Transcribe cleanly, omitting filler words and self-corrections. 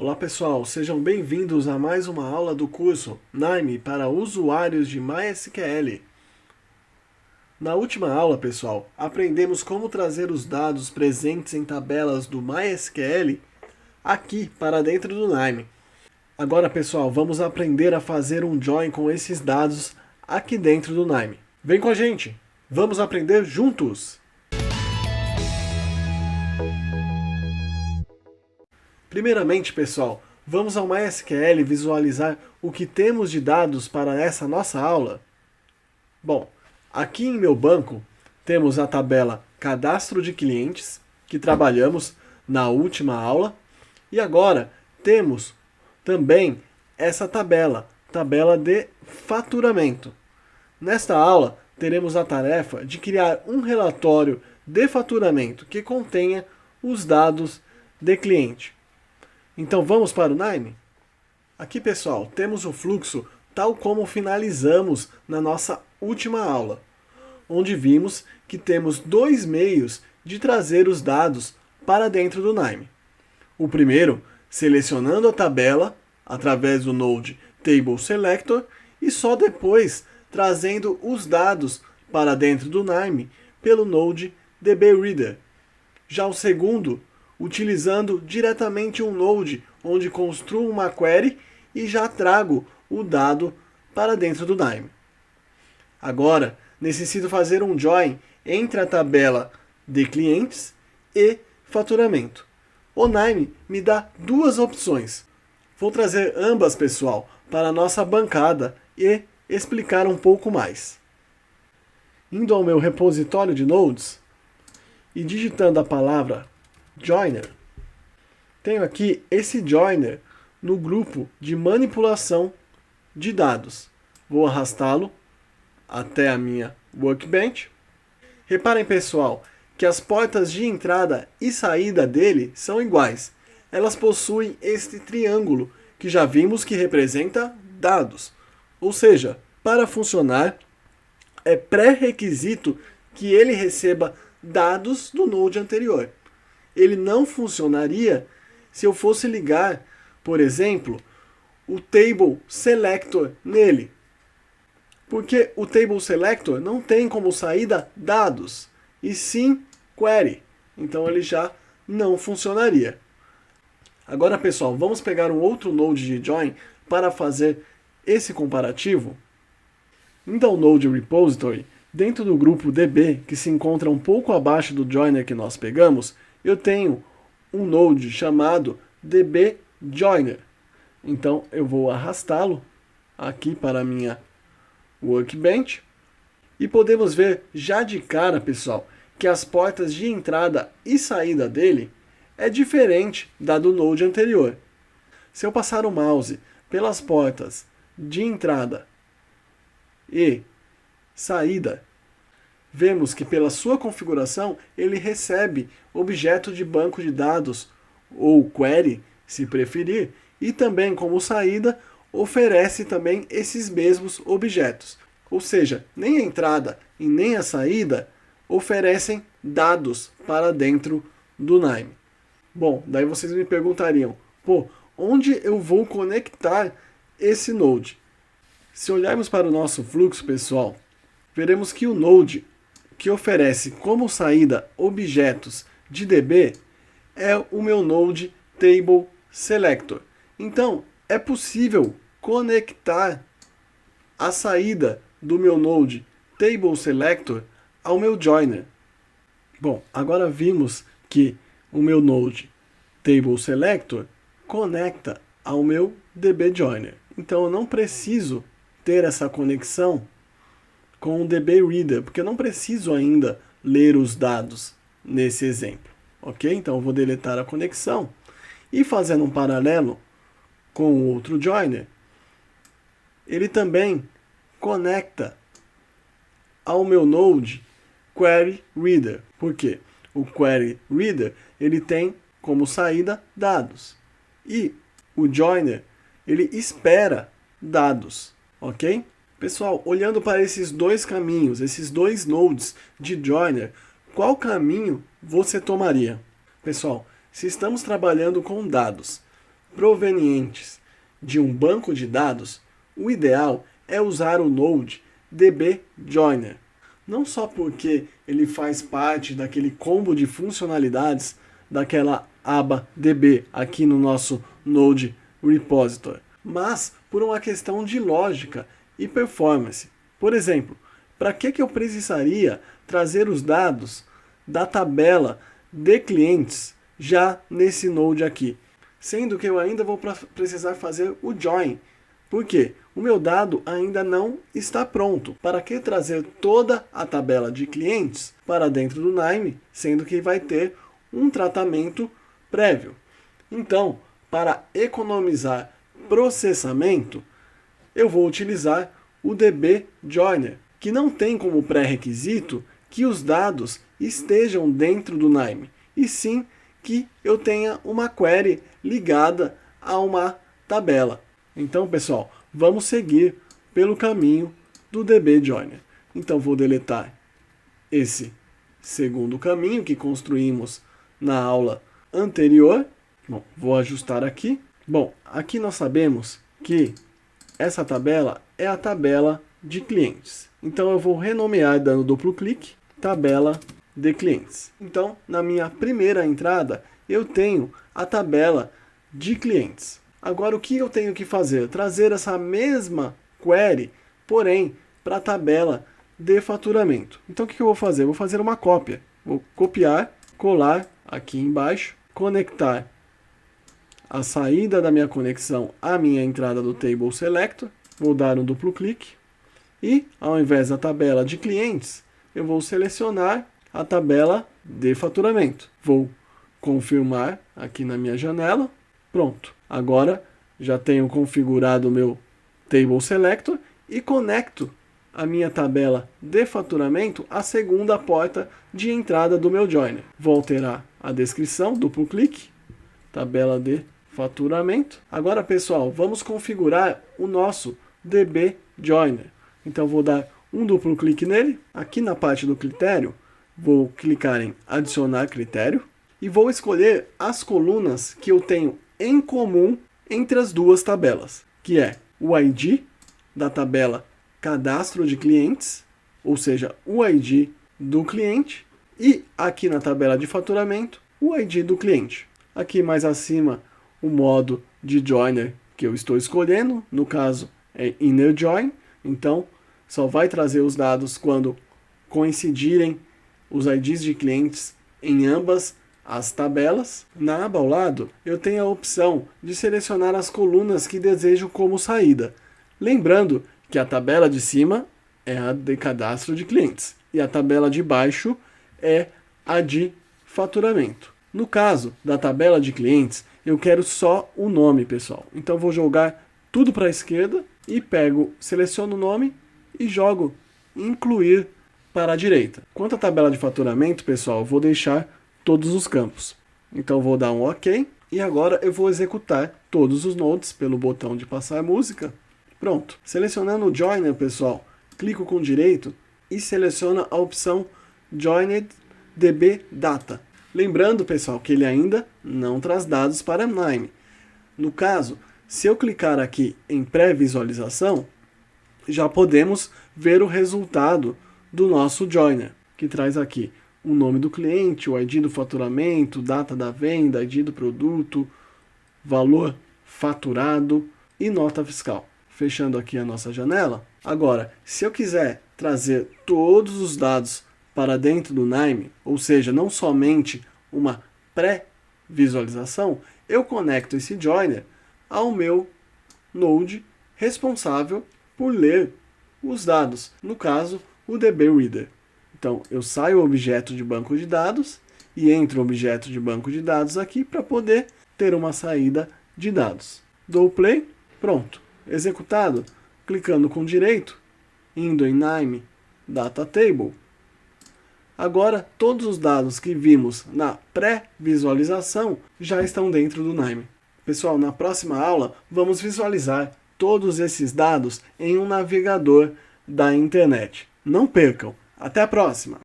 Olá pessoal, sejam bem-vindos a mais uma aula do curso Nime para usuários de MySQL. Na última aula, pessoal, aprendemos como trazer os dados presentes em tabelas do MySQL aqui para dentro do Nime. Agora, pessoal, vamos aprender a fazer um join com esses dados aqui dentro do Nime. Vem com a gente! Vamos aprender juntos! Primeiramente, pessoal, vamos ao MySQL visualizar o que temos de dados para essa nossa aula. Bom, aqui em meu banco temos a tabela Cadastro de Clientes, que trabalhamos na última aula, e agora temos também essa tabela de faturamento. Nesta aula, teremos a tarefa de criar um relatório de faturamento que contenha os dados de cliente. Então vamos para o Nime? Aqui, pessoal, temos o fluxo tal como finalizamos na nossa última aula, onde vimos que temos dois meios de trazer os dados para dentro do Nime. O primeiro, selecionando a tabela através do Node Table Selector e só depois trazendo os dados para dentro do Nime pelo Node DBReader. Já o segundo, utilizando diretamente um Node, onde construo uma query e já trago o dado para dentro do Nime. Agora, necessito fazer um join entre a tabela de clientes e faturamento. O Nime me dá duas opções. Vou trazer ambas, pessoal, para a nossa bancada e explicar um pouco mais. Indo ao meu repositório de nodes e digitando a palavra joiner, tenho aqui esse joiner no grupo de manipulação de dados. Vou arrastá-lo até a minha workbench. Reparem, pessoal, que as portas de entrada e saída dele são iguais. Elas possuem este triângulo que já vimos que representa dados. Ou seja, para funcionar, é pré-requisito que ele receba dados do node anterior. Ele não funcionaria se eu fosse ligar, por exemplo, o Table Selector nele. Porque o Table Selector não tem como saída dados, e sim query. Então ele já não funcionaria. Agora, pessoal, vamos pegar um outro node de join para fazer esse comparativo. Indo ao Node Repository, dentro do grupo DB, que se encontra um pouco abaixo do joiner que nós pegamos, eu tenho um node chamado dbjoiner. Então eu vou arrastá-lo aqui para a minha workbench e podemos ver já de cara, pessoal, que as portas de entrada e saída dele é diferente da do node anterior. Se eu passar o mouse pelas portas de entrada e saída, vemos que pela sua configuração ele recebe objeto de banco de dados ou query, se preferir, e também como saída oferece também esses mesmos objetos. Ou seja, nem a entrada e nem a saída oferecem dados para dentro do Nime. Bom, daí vocês me perguntariam, onde eu vou conectar esse node? Se olharmos para o nosso fluxo, pessoal, veremos que o node que oferece como saída objetos de DB é o meu Node Table Selector. Então, é possível conectar a saída do meu Node Table Selector ao meu joiner. Bom, agora vimos que o meu Node Table Selector conecta ao meu DB Joiner. Então, eu não preciso ter essa conexão com o DBReader, porque eu não preciso ainda ler os dados nesse exemplo, ok? Então eu vou deletar a conexão e fazendo um paralelo com o outro joiner, ele também conecta ao meu node Query Reader. Por quê? O Query Reader ele tem como saída dados e o joiner ele espera dados, ok? Pessoal, olhando para esses dois caminhos, esses dois nodes de joiner, qual caminho você tomaria? Pessoal, se estamos trabalhando com dados provenientes de um banco de dados, o ideal é usar o Node DB Joiner. Não só porque ele faz parte daquele combo de funcionalidades daquela aba DB aqui no nosso Node Repository, mas por uma questão de lógica e performance. Por exemplo, para que eu precisaria trazer os dados da tabela de clientes já nesse Node aqui? Sendo que eu ainda vou precisar fazer o join. Por quê? O meu dado ainda não está pronto. Para que trazer toda a tabela de clientes para dentro do Nime, sendo que vai ter um tratamento prévio? Então, para economizar processamento, eu vou utilizar o DB Joiner, que não tem como pré-requisito que os dados estejam dentro do Nime, e sim que eu tenha uma query ligada a uma tabela. Então, pessoal, vamos seguir pelo caminho do DB Joiner. Então, vou deletar esse segundo caminho que construímos na aula anterior. Bom, vou ajustar aqui. Bom, aqui nós sabemos que essa tabela é a tabela de clientes. Então, eu vou renomear dando duplo clique, tabela de clientes. Então, na minha primeira entrada, eu tenho a tabela de clientes. Agora, o que eu tenho que fazer? Trazer essa mesma query, porém, para a tabela de faturamento. Então, o que eu vou fazer? Eu vou fazer uma cópia. Vou copiar, colar aqui embaixo, conectar a saída da minha conexão à minha entrada do Table Selector. Vou dar um duplo clique e, ao invés da tabela de clientes, eu vou selecionar a tabela de faturamento. Vou confirmar aqui na minha janela. Pronto. Agora já tenho configurado o meu Table Selector e conecto a minha tabela de faturamento à segunda porta de entrada do meu joiner. Vou alterar a descrição, duplo clique, tabela de faturamento. Agora, pessoal, vamos configurar o nosso DB Joiner. Então, vou dar um duplo clique nele. Aqui na parte do critério, vou clicar em adicionar critério e vou escolher as colunas que eu tenho em comum entre as duas tabelas, que é o ID da tabela cadastro de clientes, ou seja, o ID do cliente, e aqui na tabela de faturamento, o ID do cliente. Aqui mais acima, o modo de joiner que eu estou escolhendo, no caso é inner join, então só vai trazer os dados quando coincidirem os IDs de clientes em ambas as tabelas. Na aba ao lado, eu tenho a opção de selecionar as colunas que desejo como saída. Lembrando que a tabela de cima é a de cadastro de clientes e a tabela de baixo é a de faturamento. No caso da tabela de clientes, eu quero só o nome, pessoal. Então vou jogar tudo para a esquerda e seleciono o nome e jogo incluir para a direita. Quanto à tabela de faturamento, pessoal, eu vou deixar todos os campos. Então vou dar um OK e agora eu vou executar todos os nodes pelo botão de passar música. Pronto. Selecionando o Joiner, pessoal, clico com direito e seleciono a opção Joined DB Data. Lembrando, pessoal, que ele ainda não traz dados para Nime. No caso, se eu clicar aqui em pré-visualização, já podemos ver o resultado do nosso Joiner, que traz aqui o nome do cliente, o ID do faturamento, data da venda, ID do produto, valor faturado e nota fiscal. Fechando aqui a nossa janela. Agora, se eu quiser trazer todos os dados para dentro do Nime, ou seja, não somente uma pré-visualização, eu conecto esse joiner ao meu node responsável por ler os dados, no caso, o DB Reader. Então, eu saio o objeto de banco de dados e entro o objeto de banco de dados aqui para poder ter uma saída de dados. Dou play, pronto. Executado, clicando com direito, indo em Nime Data Table. Agora, todos os dados que vimos na pré-visualização já estão dentro do Nime. Pessoal, na próxima aula, vamos visualizar todos esses dados em um navegador da internet. Não percam! Até a próxima!